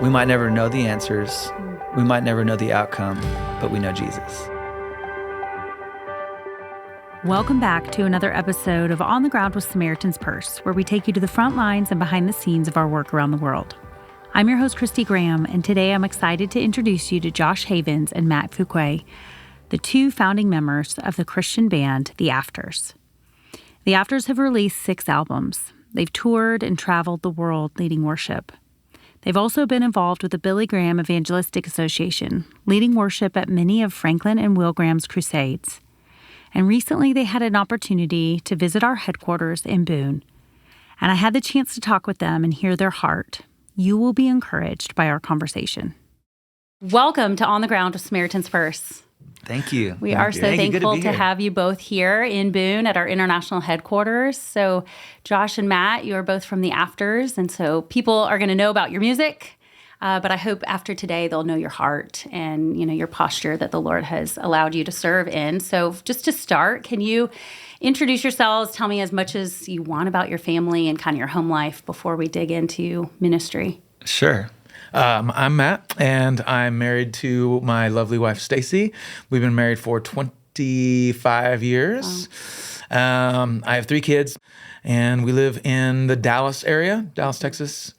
We might never know the answers. We might never know the outcome, but we know Jesus. Welcome back to another episode of On the Ground with Samaritan's Purse, where we take you to the front lines and behind the scenes of our work around the world. I'm your host, Kristy Graham, and today I'm excited to introduce you to Josh Havens and Matt Fuqua, the two founding members of the Christian band, The Afters. The Afters have released 6 albums. They've toured and traveled the world leading worship. They've also been involved with the Billy Graham Evangelistic Association, leading worship at many of Franklin and Will Graham's crusades. And recently they had an opportunity to visit our headquarters in Boone. And I had the chance to talk with them and hear their heart. You will be encouraged by our conversation. Welcome to On the Ground with Samaritan's Purse. Thank you. We are so thankful to have you both here in Boone at our international headquarters. So Josh and Matt, you are both from the Afters, and so people are going to know about your music, but I hope after today they'll know your heart and your posture that the Lord has allowed you to serve in. So just to start, can you introduce yourselves, tell me as much as you want about your family and kind of your home life before we dig into ministry? Sure. I'm Matt, and I'm married to my lovely wife, Stacy. We've been married for 25 years. Wow. I have 3 kids, and we live in the Dallas area, Dallas, Texas.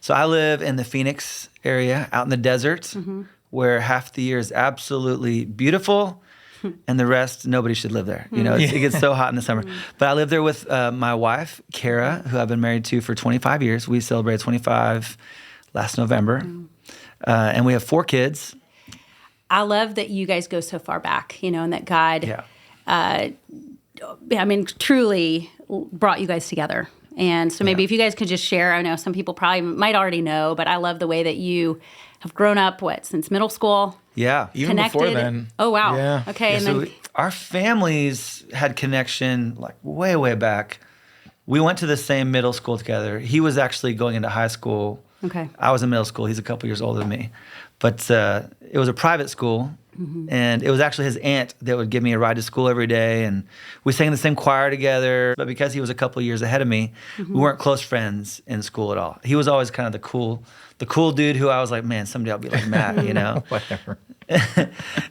So I live in the Phoenix area, out in the desert, where half the year is absolutely beautiful, and the rest, nobody should live there. It gets so hot in the summer. But I live there with my wife, Kara, who I've been married to for 25 years. We celebrated 25 last November. And we have 4 kids. I love that you guys go so far back, and that God, truly brought you guys together. And so maybe if you guys could just share, I know some people probably might already know, but I love the way that you have grown up, since middle school? Yeah. Even connected. Before then. Oh, wow. Yeah. Okay. Yeah, and so then our families had connection way, way back. We went to the same middle school together. He was actually going into high school. Okay. I was in middle school. He's a couple years older than me. But it was a private school, and it was actually his aunt that would give me a ride to school every day, and we sang in the same choir together. But because he was a couple years ahead of me, we weren't close friends in school at all. He was always kind of the cool dude who I was like, man, someday I'll be like Matt, Whatever.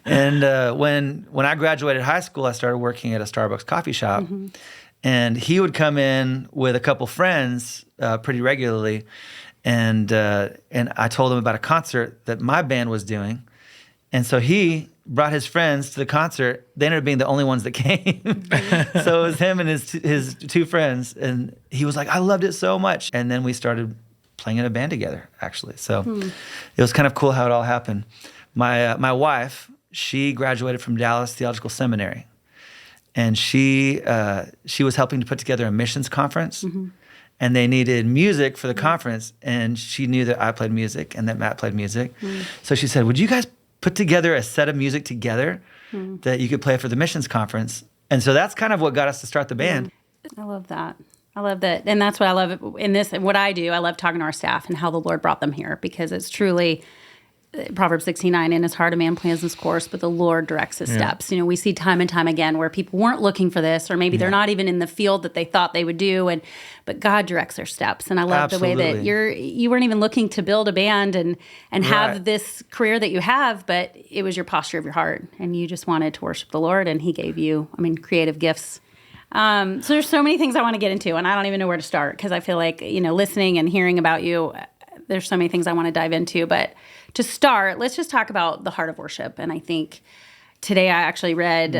And when I graduated high school, I started working at a Starbucks coffee shop, and he would come in with a couple friends pretty regularly. And I told him about a concert that my band was doing. And so he brought his friends to the concert. They ended up being the only ones that came. So it was him and his 2 friends. And he was like, I loved it so much. And then we started playing in a band together, actually. So it was kind of cool how it all happened. My wife, she graduated from Dallas Theological Seminary. And she was helping to put together a missions conference. And they needed music for the conference, and she knew that I played music and that Matt played music. So she said, would you guys put together a set of music together that you could play for the missions conference? And so that's kind of what got us to start the band. I love that. I love that. And that's what I love in this, and what I do. I love talking to our staff and how the Lord brought them here, because it's truly Proverbs 16:9, in his heart a man plans his course, but the Lord directs his steps. We see time and time again where people weren't looking for this, or maybe they're not even in the field that they thought they would do, but God directs their steps. And I love the way that you weren't even looking to build a band and have this career that you have, but it was your posture of your heart, and you just wanted to worship the Lord, and he gave you, creative gifts. So there's so many things I want to get into, and I don't even know where to start, because I feel like, listening and hearing about you, there's so many things I want to dive into. But to start, let's just talk about the heart of worship. And I think today I actually read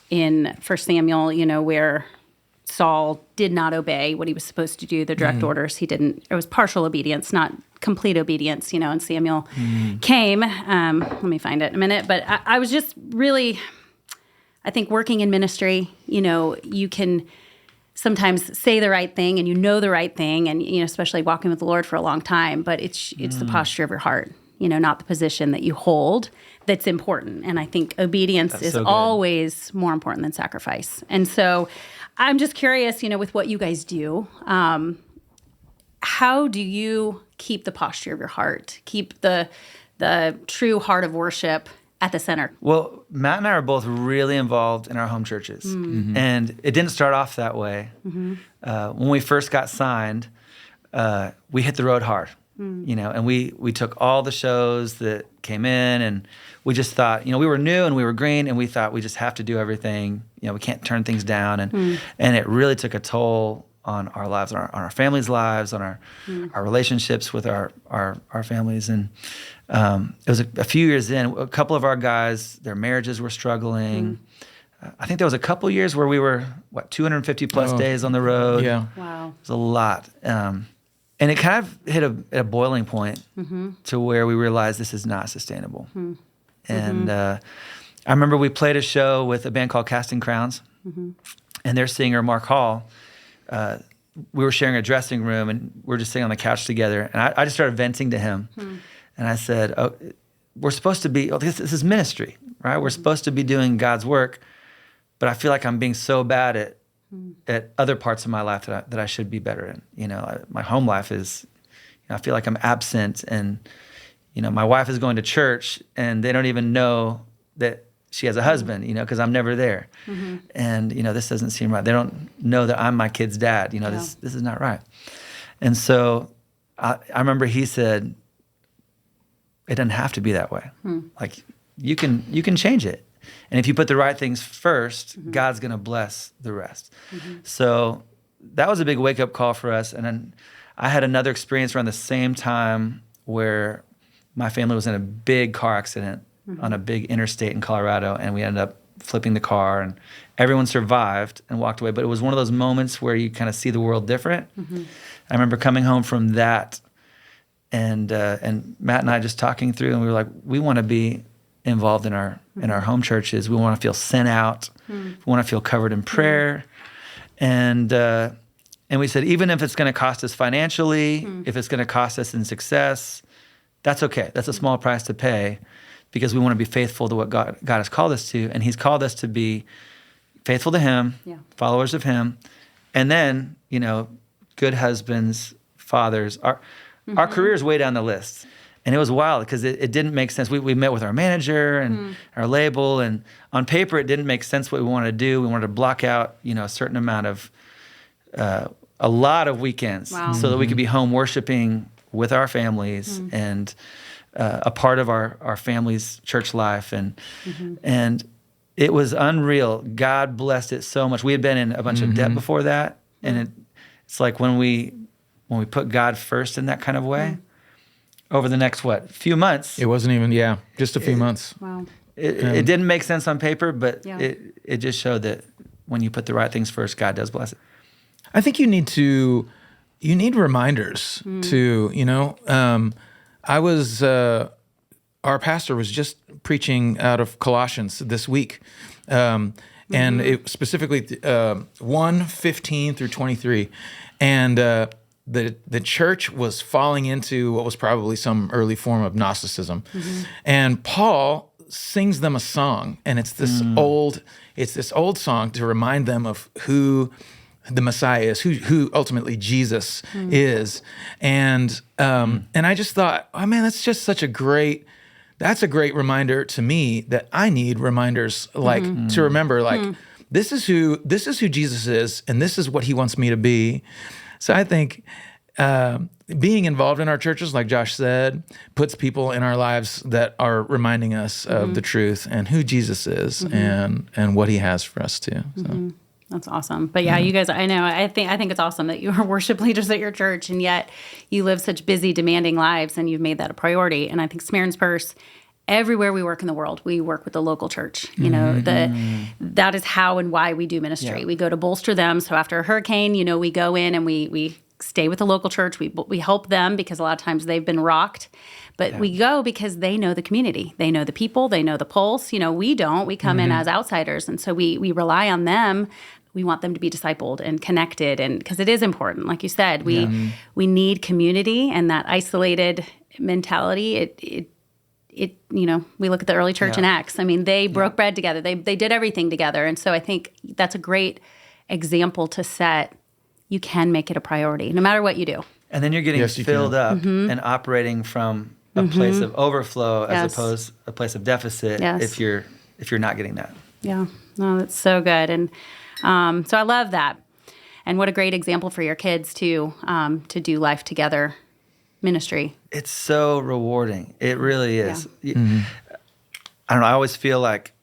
in 1 Samuel, where Saul did not obey what he was supposed to do, the direct orders. He didn't. It was partial obedience, not complete obedience, and Samuel came. Let me find it in a minute. But I was just really, I think working in ministry, you can sometimes say the right thing and the right thing, and especially walking with the Lord for a long time, but it's the posture of your heart, not the position that you hold, that's important. And I think obedience is always more important than sacrifice. And so I'm just curious, with what you guys do, how do you keep the posture of your heart, keep the true heart of worship at the center? Well, Matt and I are both really involved in our home churches. And it didn't start off that way. When we first got signed, we hit the road hard. And we took all the shows that came in, and we just thought, we were new and we were green, and we thought we just have to do everything. We can't turn things down, and it really took a toll on our lives, on our families' lives, on our relationships with our families. And it was a few years in, a couple of our guys, their marriages were struggling. I think there was a couple years where we were 250 plus days on the road. Yeah. Wow. It was a lot. And it kind of hit a boiling point to where we realized this is not sustainable. And I remember we played a show with a band called Casting Crowns, and their singer, Mark Hall, we were sharing a dressing room, and we were just sitting on the couch together. And I just started venting to him. And I said, we're supposed to be, this is ministry, right? We're supposed to be doing God's work, but I feel like I'm being so bad at other parts of my life that I should be better in. My home life is, I feel like I'm absent, and my wife is going to church, and they don't even know that she has a husband, because I'm never there. And this doesn't seem right. They don't know that I'm my kid's dad. This is not right. And so I remember he said, it doesn't have to be that way. Like you can change it. And if you put the right things first, God's going to bless the rest. So that was a big wake-up call for us. And then I had another experience around the same time where my family was in a big car accident on a big interstate in Colorado, and we ended up flipping the car, and everyone survived and walked away. But it was one of those moments where you kind of see the world different. I remember coming home from that, and Matt and I just talking through, and we were like, we want to be involved in our home churches. We want to feel sent out. We want to feel covered in prayer. And we said, even if it's going to cost us financially, if it's going to cost us in success, that's okay. That's a small price to pay, because we want to be faithful to what God has called us to. And he's called us to be faithful to him, followers of him, and then, good husbands, fathers. Our career's way down the list. And it was wild because it didn't make sense. We met with our manager and our label, and on paper it didn't make sense what we wanted to do. We wanted to block out, a certain amount of, a lot of weekends so that we could be home worshiping with our families and a part of our family's church life. And it was unreal. God blessed it so much. We had been in a bunch of debt before that, and it's like when we put God first in that kind of way. Over the next, few months. It wasn't even, just a few months. Wow. It didn't make sense on paper, but it just showed that when you put the right things first, God does bless it. I think you need reminders too, our pastor was just preaching out of Colossians this week. And it specifically 1:15 through 23. And, the church was falling into what was probably some early form of Gnosticism. And Paul sings them a song, and it's this old song to remind them of who the Messiah is, who ultimately Jesus is. And I just thought, oh man, that's just such a great reminder to me that I need reminders to remember this is who Jesus is, and this is what he wants me to be. So I think being involved in our churches, like Josh said, puts people in our lives that are reminding us of the truth and who Jesus is and what he has for us too. So. That's awesome. But you guys, I think it's awesome that you are worship leaders at your church, and yet you live such busy, demanding lives, and you've made that a priority. And I think Samaritan's Purse, everywhere we work in the world, we work with the local church. That is how and why we do ministry. Yeah. We go to bolster them. So after a hurricane, we go in and we stay with the local church. We help them because a lot of times they've been rocked. But we go because they know the community. They know the people. They know the pulse. We don't. We come in as outsiders. And so we rely on them. We want them to be discipled and connected, and because it is important. Like you said, we need community, and that isolated mentality, we look at the early church in Acts. I mean, they broke bread together. They did everything together. And so I think that's a great example to set. You can make it a priority, no matter what you do. And then you're getting filled up and operating from a place of overflow as opposed to a place of deficit if you're not getting that. Yeah. No, that's so good. And so I love that. And what a great example for your kids to do life together ministry. It's so rewarding. It really is. Yeah. I don't know. I always feel like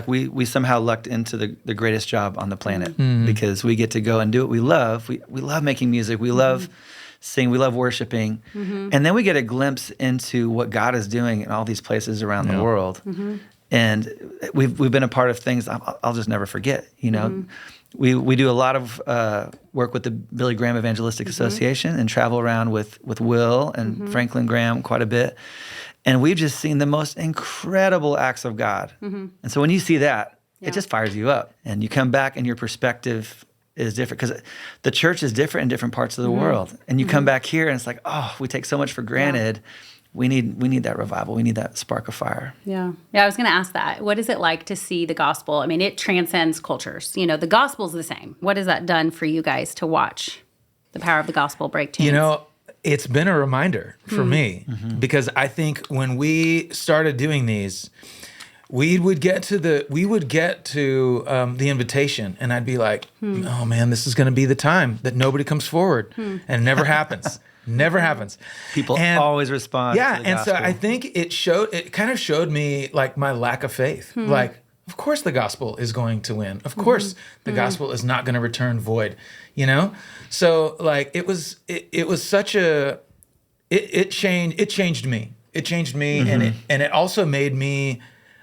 we somehow lucked into the greatest job on the planet because we get to go and do what we love. We love making music. We love singing. We love worshiping. And then we get a glimpse into what God is doing in all these places around the world. And we've been a part of things I'll just never forget. You know, we do a lot of work with the Billy Graham Evangelistic Association and travel around with Will and Franklin Graham quite a bit. And we've just seen the most incredible acts of God. And so when you see that, it just fires you up. And you come back and your perspective is different because the church is different in different parts of the world. And you come back here and it's like, oh, we take so much for granted. We need that revival. We need that spark of fire. Yeah. I was going to ask that. What is it like to see the gospel? I mean, it transcends cultures. You know, the gospel's the same. What has that done for you guys to watch the power of the gospel break chains? You know, it's been a reminder for me because I think when we started doing these, we would get to the invitation, and I'd be like, "Oh man, this is going to be the time that nobody comes forward," and it never happens. Never happens. People always respond. Yeah, to the and gospel. so I think it kind of showed me like my lack of faith. Like, of course the gospel is going to win. Of course the gospel is not going to return void. You know, so like it was such a it changed me. It changed me, and it also made me,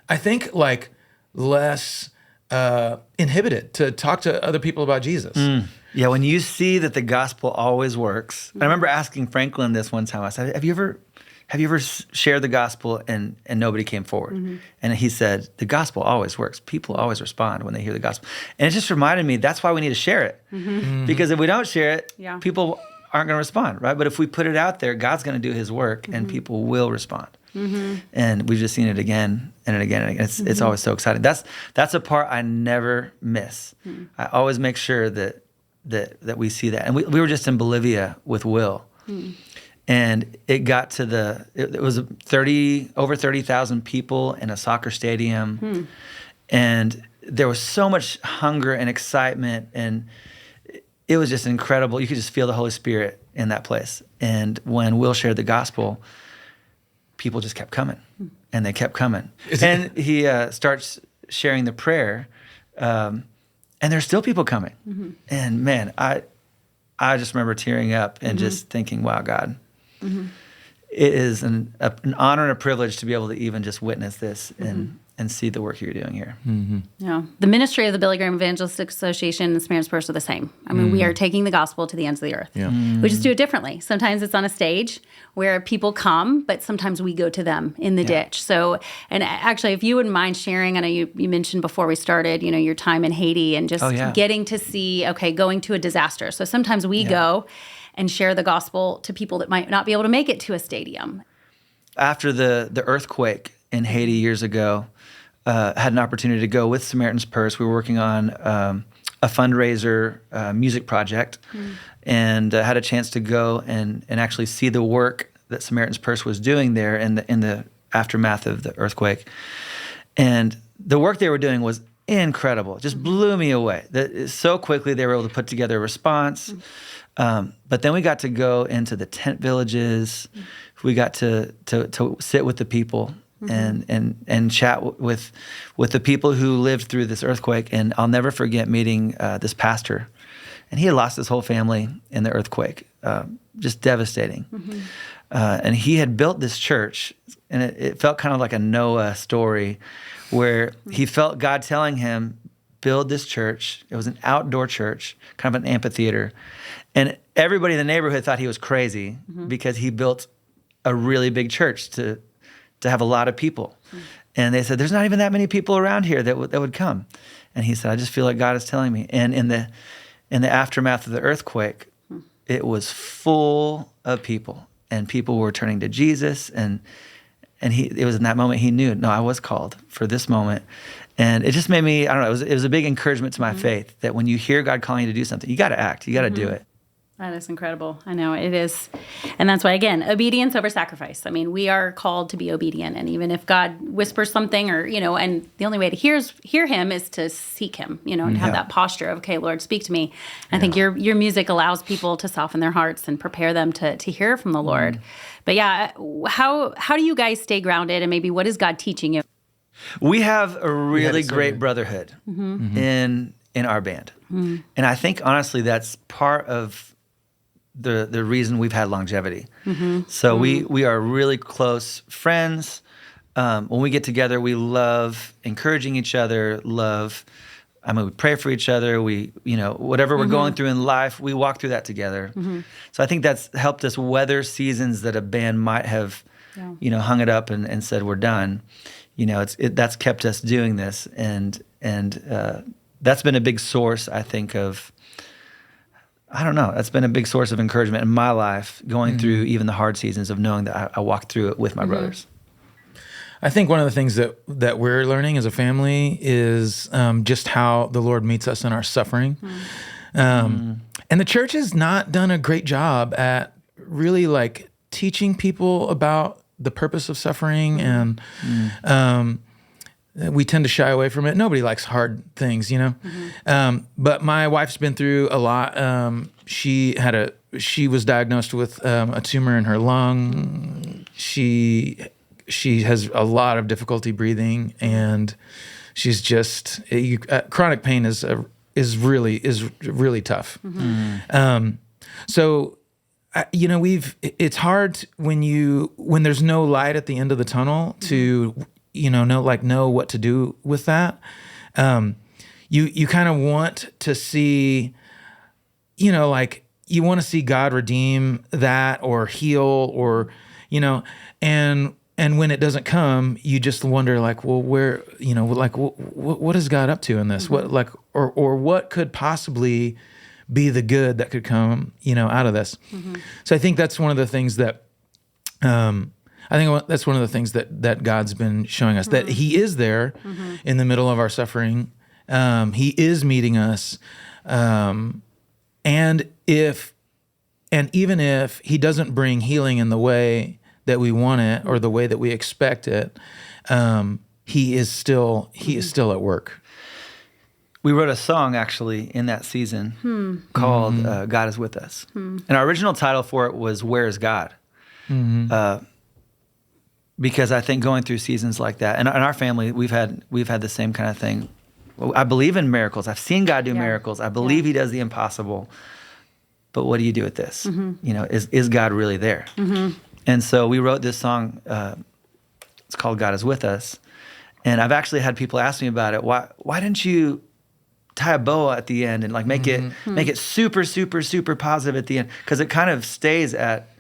I think, like less inhibited to talk to other people about Jesus. Yeah, when you see that the gospel always works. I remember asking Franklin this one time. I said, "Have you ever shared the gospel and nobody came forward?" And he said, "The gospel always works. People always respond when they hear the gospel." And it just reminded me that's why we need to share it. Because if we don't share it, people aren't going to respond, right? But if we put it out there, God's going to do His work, and people will respond. And we've just seen it again and again and again. It's always so exciting. That's a part I never miss. I always make sure that we see that. And we were just in Bolivia with Will. And it got to it was over 30,000 people in a soccer stadium. And there was so much hunger and excitement, and it was just incredible. You could just feel the Holy Spirit in that place. And when Will shared the gospel, people just kept coming, and they kept coming. And he starts sharing the prayer, and there's still people coming. And man, I just remember tearing up and just thinking, wow, God, it is an honor and a privilege to be able to even just witness this and see the work you're doing here. Yeah. The ministry of the Billy Graham Evangelistic Association and Samaritan's Purse are the same. I mean, we are taking the gospel to the ends of the earth. We just do it differently. Sometimes it's on a stage where people come, but sometimes we go to them in the ditch. So, and actually, if you wouldn't mind sharing, I know you mentioned before we started, you know, your time in Haiti and just getting to see, going to a disaster. So sometimes we go and share the gospel to people that might not be able to make it to a stadium. After the earthquake in Haiti years ago, had an opportunity to go with Samaritan's Purse. We were working on a fundraiser music project, and had a chance to go and actually see the work that Samaritan's Purse was doing there in the aftermath of the earthquake. And the work they were doing was incredible. It just blew me away. So quickly they were able to put together a response. But then we got to go into the tent villages. We got to sit with the people and chat with the people who lived through this earthquake. And I'll never forget meeting this pastor. And he had lost his whole family in the earthquake, just devastating. And he had built this church, and it felt kind of like a Noah story, where he felt God telling him, build this church. It was an outdoor church, kind of an amphitheater. And everybody in the neighborhood thought he was crazy because he built a really big church to have a lot of people. And they said, there's not even that many people around here that would come. And he said, I just feel like God is telling me. And in the aftermath of the earthquake, it was full of people, and people were turning to Jesus. And it was in that moment he knew, no, I was called for this moment. And it just made me, I don't know, it was a big encouragement to my faith that when you hear God calling you to do something, you got to act, you got to do it. That is incredible. I know it is. And that's why, again, obedience over sacrifice. I mean, we are called to be obedient. And even if God whispers something or, and the only way to hear him is to seek him, and have that posture of, okay, Lord, speak to me. I think your music allows people to soften their hearts and prepare them to hear from the Lord. But yeah, how do you guys stay grounded, and maybe what is God teaching you? We have a really great brotherhood in our band. And I think, honestly, that's part of the reason we've had longevity. So we are really close friends. When we get together, we love encouraging each other, we pray for each other. We, whatever we're going through in life, we walk through that together. So I think that's helped us weather seasons that a band might have, hung it up and said, we're done. That's kept us doing this. And that's been a big source, I think, that's been a big source of encouragement in my life, going through even the hard seasons, of knowing that I walked through it with my brothers. I think one of the things that we're learning as a family is just how the Lord meets us in our suffering. And the church has not done a great job at really teaching people about the purpose of suffering, and we tend to shy away from it. Nobody likes hard things, but my wife's been through a lot. She was diagnosed with a tumor in her lung. She has a lot of difficulty breathing, and she's just chronic pain is really tough. So it's hard when there's no light at the end of the tunnel to know what to do with that. You kind of want to see, you want to see God redeem that or heal, or, and when it doesn't come, you just wonder, well, where, what is God up to in this? What, or what could possibly be the good that could come, out of this? So I think that's one of the things that, that God's been showing us, that He is there in the middle of our suffering. He is meeting us, and even if He doesn't bring healing in the way that we want it or the way that we expect it, He is still at work. We wrote a song, actually, in that season called God is With Us. And our original title for it was Where is God? Because I think going through seasons like that, and in our family, we've had the same kind of thing. I believe in miracles. I've seen God do miracles. I believe He does the impossible. But what do you do with this? Is God really there? And so we wrote this song. It's called God is With Us. And I've actually had people ask me about it. Why didn't you tie a bow at the end and make it super, super, super positive at the end? Because it kind of stays at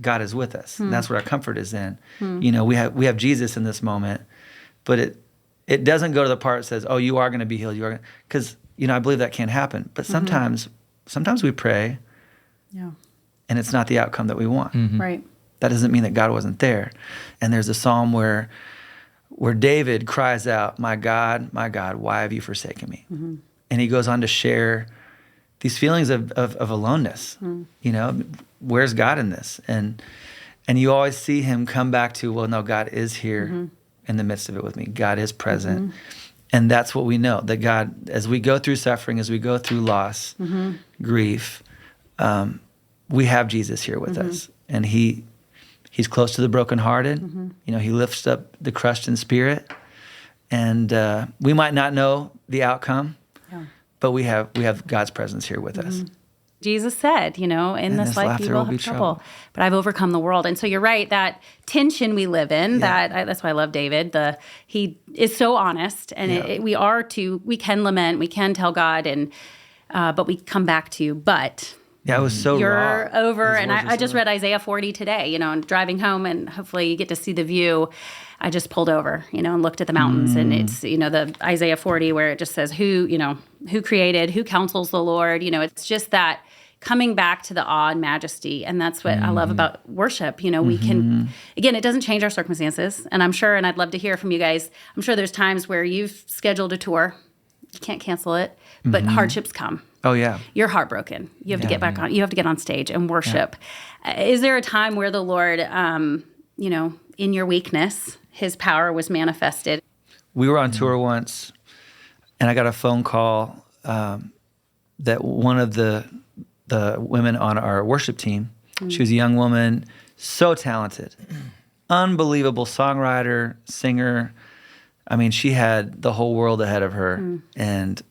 God is with us. And that's what our comfort is in. We have Jesus in this moment, but it doesn't go to the part that says, oh, you are going to be healed. Because I believe that can happen. But sometimes we pray, and it's not the outcome that we want. Right. That doesn't mean that God wasn't there. And there's a psalm where David cries out, my God, why have you forsaken me? And he goes on to share these feelings of aloneness. Where's God in this? And you always see him come back to, well, no, God is here in the midst of it with me. God is present. And that's what we know, that God, as we go through suffering, as we go through loss, grief, we have Jesus here with us. And He's close to the brokenhearted. He lifts up the crushed in spirit. And we might not know the outcome, but we have God's presence here with us. Jesus said, in this life you will have trouble, but I've overcome the world. And so you're right, that tension we live in, that's why I love David. He is so honest, and we can lament, we can tell God, and but we come back to, but... Yeah, it was so You're raw. over, and I just read Isaiah 40 today, and driving home, and hopefully you get to see the view. I just pulled over, and looked at the mountains, and it's, the Isaiah 40 where it just says who created, who counsels the Lord. It's just that coming back to the awe and majesty, and that's what I love about worship. We can, again, it doesn't change our circumstances, and I'm sure, and I'd love to hear from you guys, I'm sure there's times where you've scheduled a tour, you can't cancel it, but hardships come. Oh, yeah. You're heartbroken. You have to get back on. You have to get on stage and worship. Is there a time where the Lord, in your weakness, His power was manifested? We were on tour once, and I got a phone call that one of the women on our worship team, she was a young woman, so talented, unbelievable songwriter, singer. I mean, she had the whole world ahead of her and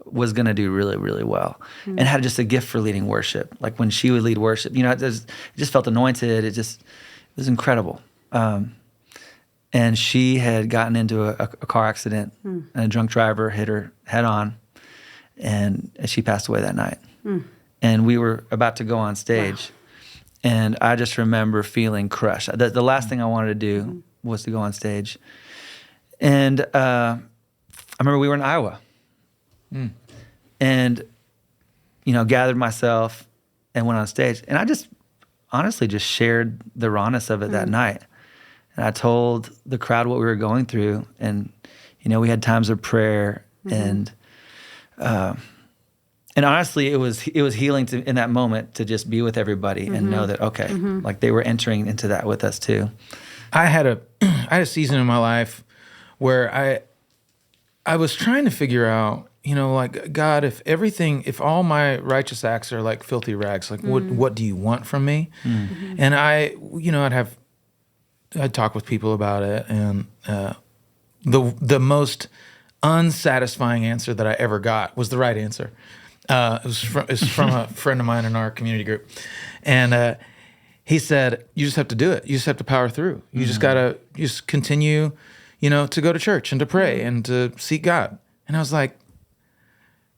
was going to do really, really well, and had just a gift for leading worship. Like when she would lead worship, it just felt anointed. It was incredible. And she had gotten into a car accident, and a drunk driver hit her head on, and she passed away that night. And we were about to go on stage, and I just remember feeling crushed. The last thing I wanted to do was to go on stage. And I remember we were in Iowa, and gathered myself and went on stage. And I just honestly just shared the rawness of it that night. And I told the crowd what we were going through, and we had times of prayer, and honestly, it was healing in that moment to just be with everybody and know that like they were entering into that with us too. I had a season in my life where I was trying to figure out, like, God, if all my righteous acts are like filthy rags, like what do you want from me? And I'd talk with people about it, and the most unsatisfying answer that I ever got was the right answer. It was from a friend of mine in our community group, and he said, "You just have to do it. You just have to power through. You just gotta continue, to go to church and to pray and to seek God." And I was like,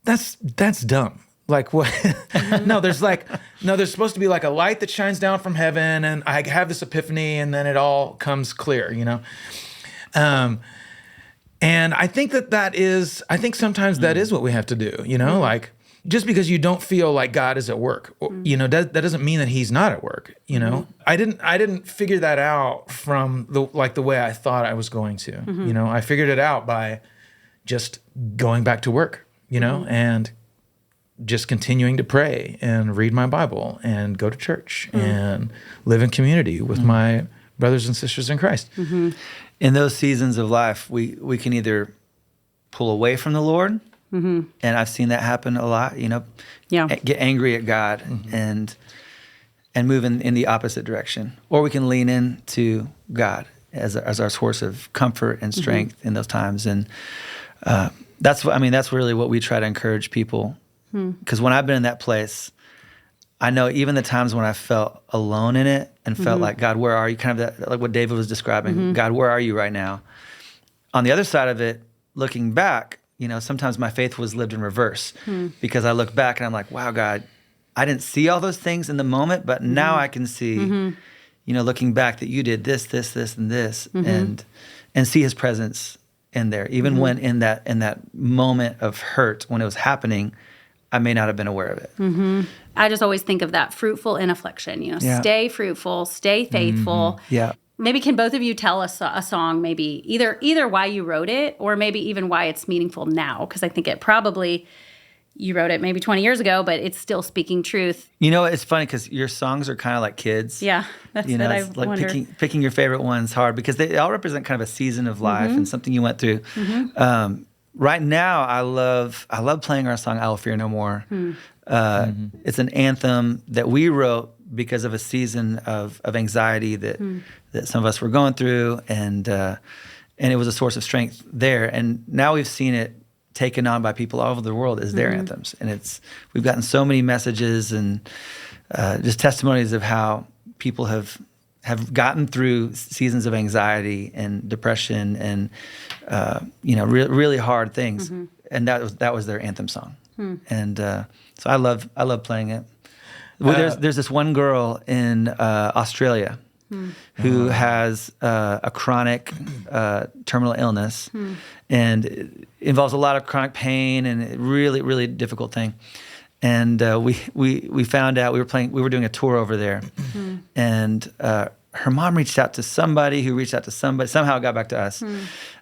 "That's dumb. Like what? There's supposed to be like a light that shines down from heaven, and I have this epiphany, and then it all comes clear, And I think I think sometimes that is what we have to do, like just because you don't feel like God is at work, that doesn't mean that He's not at work, I didn't figure that out from the way I thought I was going to, I figured it out by just going back to work, and just continuing to pray and read my Bible and go to church and live in community with my brothers and sisters in Christ. In those seasons of life, we can either pull away from the Lord, and I've seen that happen a lot, get angry at God and move in the opposite direction. Or we can lean into God as our source of comfort and strength in those times. And that's really what we try to encourage people. Because when I've been in that place, I know even the times when I felt alone in it and felt like, God, where are you? Kind of that, like what David was describing. God, where are you right now? On the other side of it, looking back, sometimes my faith was lived in reverse because I look back and I'm like, wow, God, I didn't see all those things in the moment, but now I can see, looking back that you did this, and this, and see His presence in there. Even when in that moment of hurt, when it was happening, I may not have been aware of it. I just always think of that fruitful in affliction. Stay fruitful, stay faithful. Yeah. Maybe can both of you tell us a song, maybe either why you wrote it or maybe even why it's meaningful now? Because I think you wrote it maybe 20 years ago, but it's still speaking truth. It's funny because your songs are kind of like kids. Yeah, that's what I it's like wonder. picking your favorite one's hard because they all represent kind of a season of life and something you went through. Right now, I love playing our song "I Will Fear No More." It's an anthem that we wrote because of a season of anxiety that some of us were going through, and it was a source of strength there. And now we've seen it taken on by people all over the world as their anthems, and we've gotten so many messages and just testimonies of how people have gotten through seasons of anxiety and depression and really hard things, and that was their anthem song. And so I love playing it. Well, there's this one girl in Australia who has a chronic terminal illness, and it involves a lot of chronic pain and a really, really difficult thing. And we found out we were doing a tour over there, and her mom reached out to somebody who reached out to somebody. Somehow it got back to us,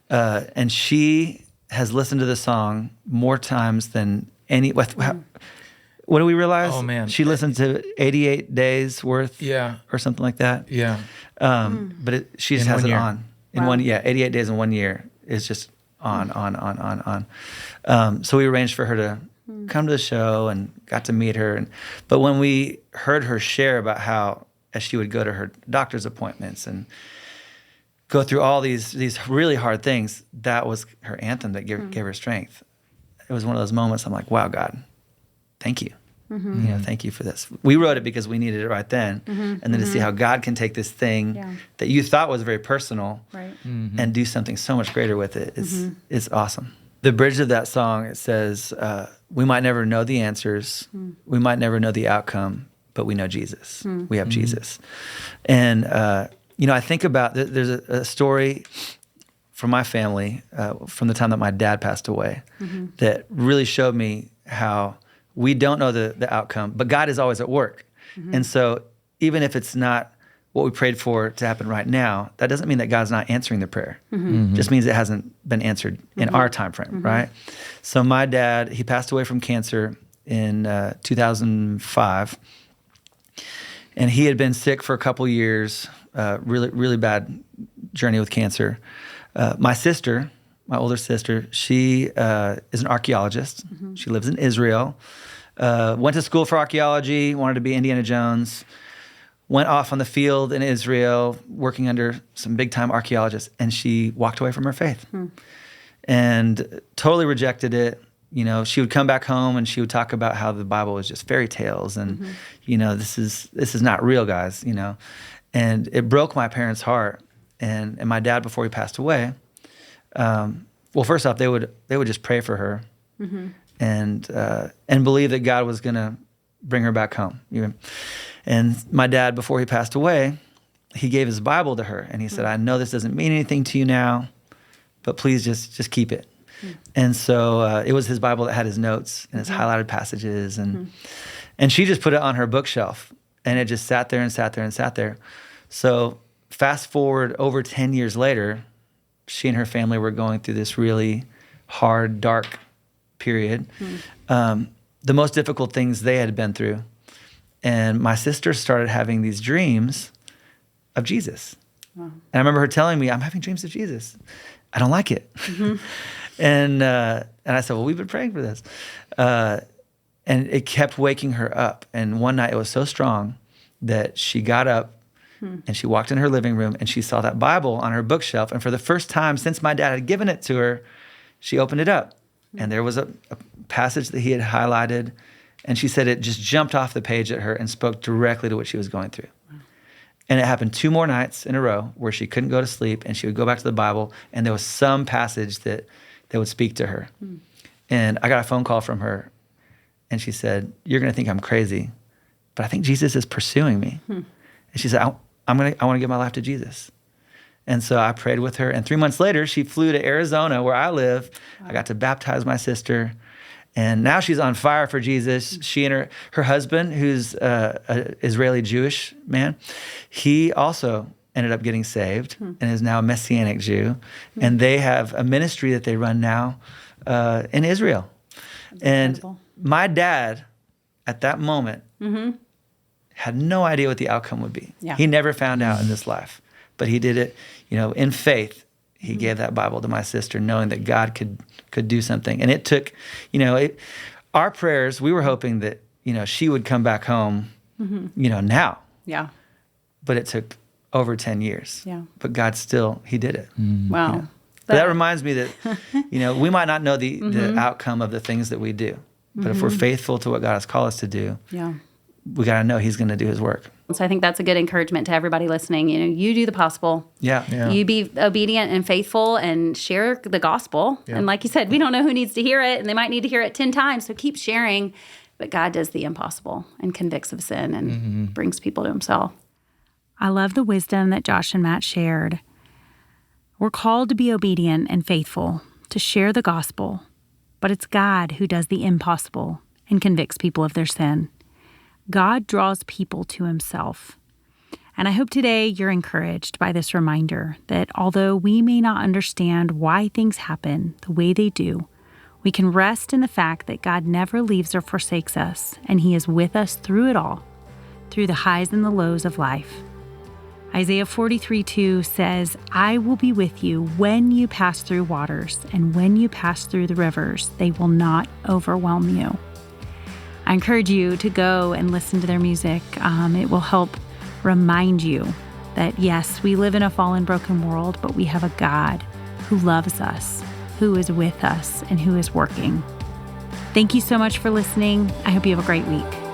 and she has listened to the song more times than any. what do we realize? Oh, man. She listened to 88 days worth Yeah. or something like that. Yeah. But she just In has 1 it year. on. In Wow. 88 days in 1 year is just on. So we arranged for her to come to the show and got to meet her. But when we heard her share about how, as she would go to her doctor's appointments and go through all these really hard things, that was her anthem that gave her strength. It was one of those moments I'm like, wow, God, thank you. Thank you for this. We wrote it because we needed it right then. And then to see how God can take this thing that you thought was very personal Right. and do something so much greater with it is awesome. The bridge of that song, it says, we might never know the answers. We might never know the outcome, but we know Jesus. We have Jesus. And, I think about, there's a story from my family from the time that my dad passed away that really showed me how we don't know the outcome, but God is always at work. And so even if it's not what we prayed for to happen right now, that doesn't mean that God's not answering the prayer. Just means it hasn't been answered in our time frame, right? So my dad, he passed away from cancer in 2005. And he had been sick for a couple years, really, really bad journey with cancer. My sister, my older sister, she is an archaeologist. She lives in Israel. Went to school for archaeology, wanted to be Indiana Jones. Went off on the field in Israel, working under some big-time archaeologists, and she walked away from her faith and totally rejected it. She would come back home and she would talk about how the Bible was just fairy tales and, this is not real, guys, And it broke my parents' heart. And my dad, before he passed away, well, first off, they would just pray for her and believe that God was going to bring her back home. And my dad, before he passed away, he gave his Bible to her, and he said, "I know this doesn't mean anything to you now, but please just keep it." And so it was his Bible that had his notes and his highlighted passages, and she just put it on her bookshelf, and it just sat there and sat there and sat there. So fast forward over 10 years later, she and her family were going through this really hard, dark period. The most difficult things they had been through. And my sister started having these dreams of Jesus. Wow. And I remember her telling me, "I'm having dreams of Jesus. I don't like it." And I said, "Well, we've been praying for this." And it kept waking her up. And one night it was so strong that she got up and she walked in her living room and she saw that Bible on her bookshelf. And for the first time since my dad had given it to her, she opened it up. And there was a passage that he had highlighted. And she said it just jumped off the page at her and spoke directly to what she was going through. And it happened 2 more nights in a row where she couldn't go to sleep and she would go back to the Bible and there was some passage that would speak to her. And I got a phone call from her and she said, "You're going to think I'm crazy, but I think Jesus is pursuing me." And she said, I want to give my life to Jesus. And so I prayed with her. And 3 months later, she flew to Arizona where I live. I got to baptize my sister. And now she's on fire for Jesus. She and her husband, who's an Israeli Jewish man, he also ended up getting saved and is now a Messianic Jew. And they have a ministry that they run now in Israel. That's and incredible. My dad, at that moment, had no idea what the outcome would be. Yeah. He never found out in this life. But he did it, in faith. He gave that Bible to my sister, knowing that God could do something. And it took, our prayers, we were hoping that, she would come back home, now. Yeah. But it took over 10 years. Yeah. But God still, he did it. Wow. But that reminds me that, we might not know the outcome of the things that we do. But if we're faithful to what God has called us to do, we got to know he's going to do his work. So I think that's a good encouragement to everybody listening. You do the possible. Yeah. You be obedient and faithful and share the gospel. Yeah. And like you said, we don't know who needs to hear it, and they might need to hear it 10 times. So keep sharing. But God does the impossible and convicts of sin and brings people to himself. I love the wisdom that Josh and Matt shared. We're called to be obedient and faithful, to share the gospel. But it's God who does the impossible and convicts people of their sin. God draws people to himself. And I hope today you're encouraged by this reminder that although we may not understand why things happen the way they do, We can rest in the fact that God never leaves or forsakes us, and He is with us through it all, through the highs and the lows of life. Isaiah 43:2 says, I will be with you when you pass through waters, and when you pass through the rivers, they will not overwhelm you. I encourage you to go and listen to their music. It will help remind you that, yes, we live in a fallen, broken world, but we have a God who loves us, who is with us, and who is working. Thank you so much for listening. I hope you have a great week.